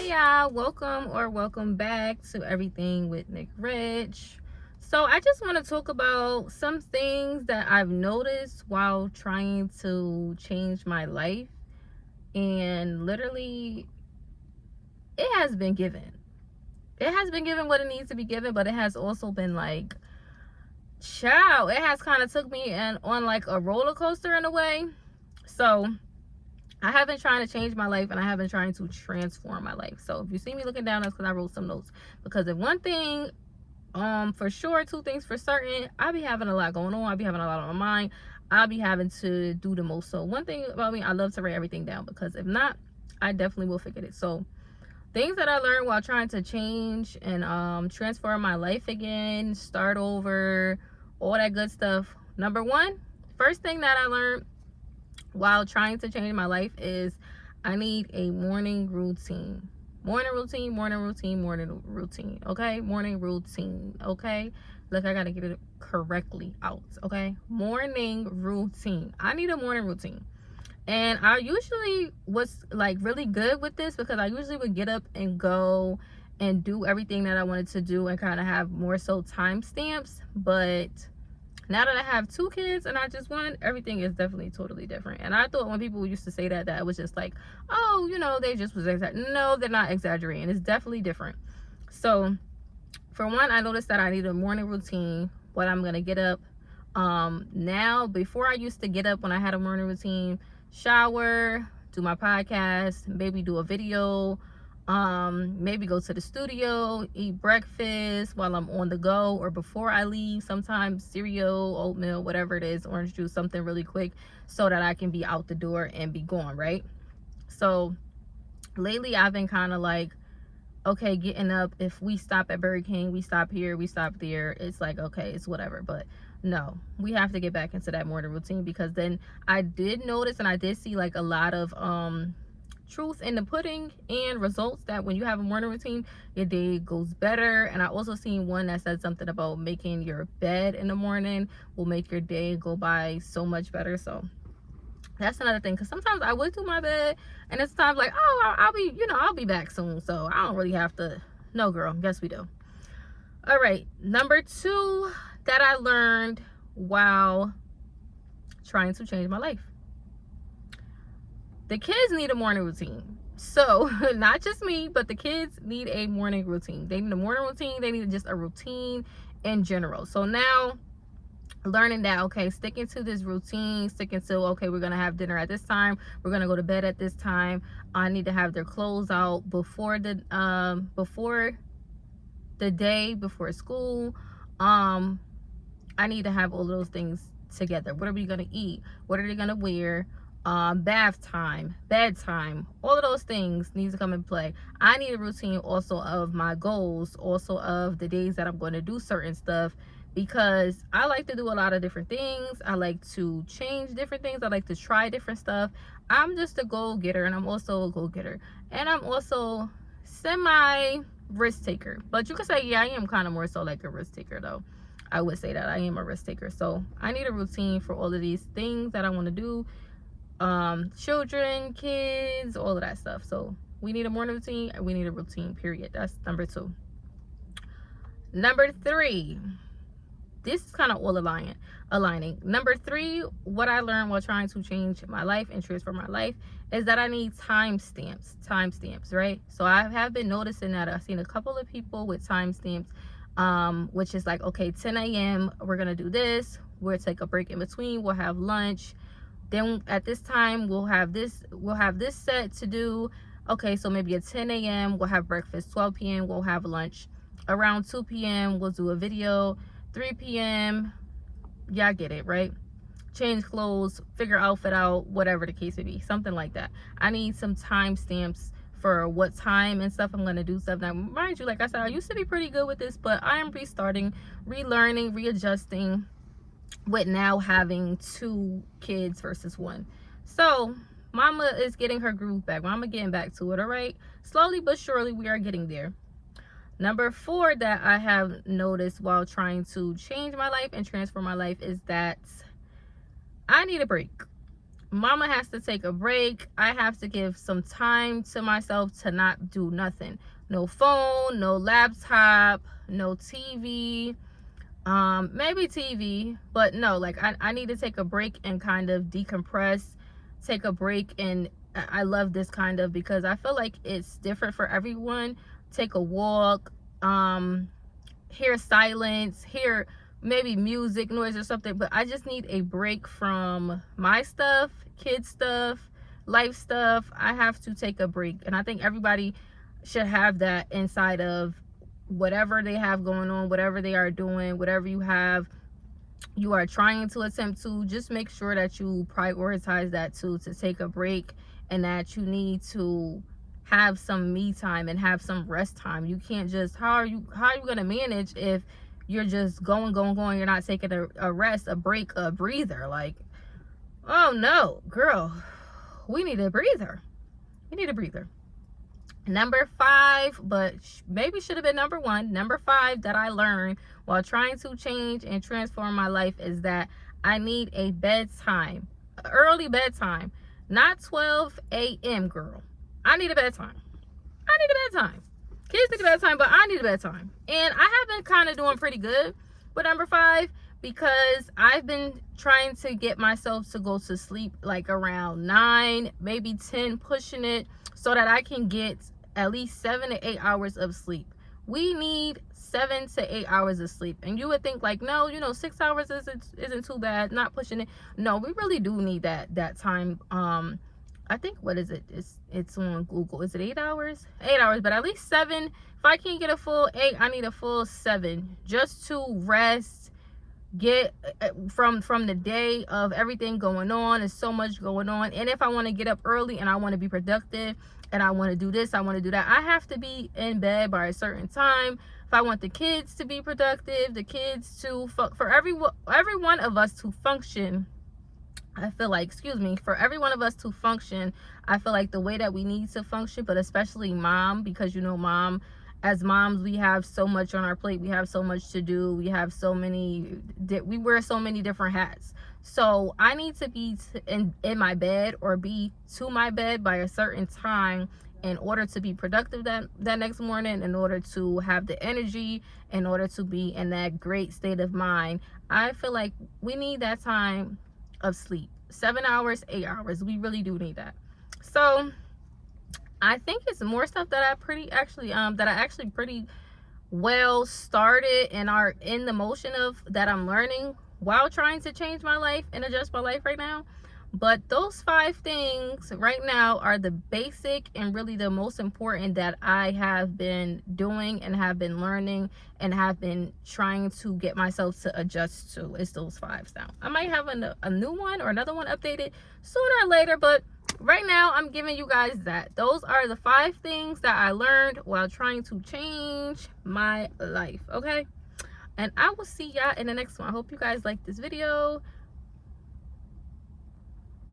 Hey y'all, welcome back to Everything with Nick Rich. So I just want to talk about some things that I've noticed while trying to change my life, and literally it has been given. It has been given what it needs to be given, but it has also been like, child, it has kind of took me on like a roller coaster in a way. So I have been trying to change my life, and I have been trying to transform my life. So if you see me looking down, that's because I wrote some notes. Because if one thing, for sure, two things for certain, I be having a lot going on. I be having a lot on my mind. I'll be having to do the most. So one thing about me, I love to write everything down, because if not, I definitely will forget it. So things that I learned while trying to change and transform my life again, start over, all that good stuff. Number one, first thing that I learned while trying to change my life is I need a morning routine. Morning routine, morning routine, morning routine. Okay? Morning routine. Okay? Look, I gotta get it correctly out. Okay? Morning routine. I need a morning routine. And I usually was like really good with this, because I usually would get up and go and do everything that I wanted to do and kind of have more so timestamps. But now that I have two kids and I just one, everything is definitely totally different. And I thought when people used to say that it was just like, oh, they just was exaggerating. No, they're not exaggerating. It's definitely different. So for one, I noticed that I need a morning routine. What I'm gonna get up. Now, before I used to get up when I had a morning routine, shower, do my podcast, maybe do a video, maybe go to the studio, eat breakfast while I'm on the go or before I leave. Sometimes cereal, oatmeal, whatever it is, orange juice, something really quick, so that I can be out the door and be gone, right? So lately I've been kind of like, okay, getting up, if we stop at Burger King, we stop here, we stop there, it's like, okay, it's whatever. But no, we have to get back into that morning routine, because then I did notice and I did see like a lot of truth in the pudding and results, that when you have a morning routine, your day goes better. And I also seen one that said something about making your bed in the morning will make your day go by so much better. So that's another thing, because sometimes I would do my bed and it's times like, oh, I'll be back soon, so I don't really have to. No, girl, yes we do. All right, number two that I learned while trying to change my life: the kids need a morning routine. So not just me, but the kids need a morning routine. They need a morning routine. They need just a routine in general. So now learning that, okay, sticking to this routine, sticking to, okay, we're gonna have dinner at this time, we're gonna go to bed at this time, I need to have their clothes out before the day before school. I need to have all those things together. What are we gonna eat? What are they gonna wear? Bath time, bedtime, all of those things need to come in play. I need a routine also of my goals, also of the days that I'm going to do certain stuff, because I like to do a lot of different things. I like to change different things. I like to try different stuff. I'm just a goal-getter, and I'm also a goal-getter. And I'm also semi risk taker. But you could say, yeah, I am kind of more so like a risk taker, though. I would say that I am a risk taker. So I need a routine for all of these things that I want to do. Children, kids, all of that stuff. So we need a morning routine, and we need a routine, period. That's number two. Number three, this is kind of all aligning. Number three, what I learned while trying to change my life and transform my life is that I need timestamps, right? So I have been noticing that I've seen a couple of people with timestamps, which is like, okay, 10 a.m. we're gonna do this, we'll take a break in between, we'll have lunch, then at this time we'll have this set to do. Okay, so maybe at 10 a.m. we'll have breakfast, 12 p.m. we'll have lunch, around 2 p.m. we'll do a video, 3 p.m. y'all get it, right? Change clothes, figure outfit out, whatever the case may be, something like that. I need some timestamps for what time and stuff I'm gonna do stuff. Now, mind you, like I said, I used to be pretty good with this, but I am restarting, relearning, readjusting with now having two kids versus one. So mama is getting her groove back. Mama getting back to it, all right? Slowly but surely we are getting there. Number four that I have noticed while trying to change my life and transform my life is that I need a break. Mama has to take a break. I have to give some time to myself to not do nothing. No phone, no laptop, no TV. Maybe TV, but no, like I need to take a break and kind of decompress, take a break. And I love this kind of, because I feel like it's different for everyone. Take a walk, hear silence, hear maybe music noise or something, but I just need a break from my stuff, kids stuff, life stuff. I have to take a break, and I think everybody should have that inside of whatever they have going on, whatever they are doing, whatever you are trying to attempt to. Just make sure that you prioritize that too, to take a break, and that you need to have some me time and have some rest time. You can't just, how are you going to manage if you're just going, you're not taking a rest, a break, a breather? Like, oh no, girl, we need a breather. Number 5, but maybe should have been number 1. Number 5 that I learned while trying to change and transform my life is that I need a bedtime, early bedtime, not 12 a.m. girl. I need a bedtime. Kids need a bedtime, but I need a bedtime. And I have been kind of doing pretty good with number 5, because I've been trying to get myself to go to sleep like around 9, maybe 10, pushing it, so that I can get at least 7 to 8 hours of sleep. We need 7 to 8 hours of sleep. And you would think like, no, 6 hours isn't too bad, not pushing it. No, we really do need that time. I think, what is it? It's on Google. Is it 8 hours? 8 hours, but at least 7. If I can't get a full 8, I need a full 7, just to rest, get from the day of everything going on. There's so much going on. And if I want to get up early and I want to be productive and I want to do this, I want to do that, I have to be in bed by a certain time. If I want the kids to be productive, the kids to for every one of us to function, I feel like, for every one of us to function, I feel like the way that we need to function, but especially mom, because as moms, we have so much on our plate. We have so much to do. We have we wear so many different hats. So I need to be in my bed, or be to my bed by a certain time, in order to be productive that next morning, in order to have the energy, in order to be in that great state of mind. I feel like we need that time of sleep. 7 hours, 8 hours. We really do need that. So I think it's more stuff that I actually pretty well started and are in the motion of, that I'm learning while trying to change my life and adjust my life right now. But those 5 things right now are the basic and really the most important that I have been doing and have been learning and have been trying to get myself to adjust to. It's those 5 now. I might have a new one or another one updated sooner or later, but right now I'm giving you guys that. Those are the 5 things that I learned while trying to change my life, okay? And I will see y'all in the next one. I hope you guys like this video.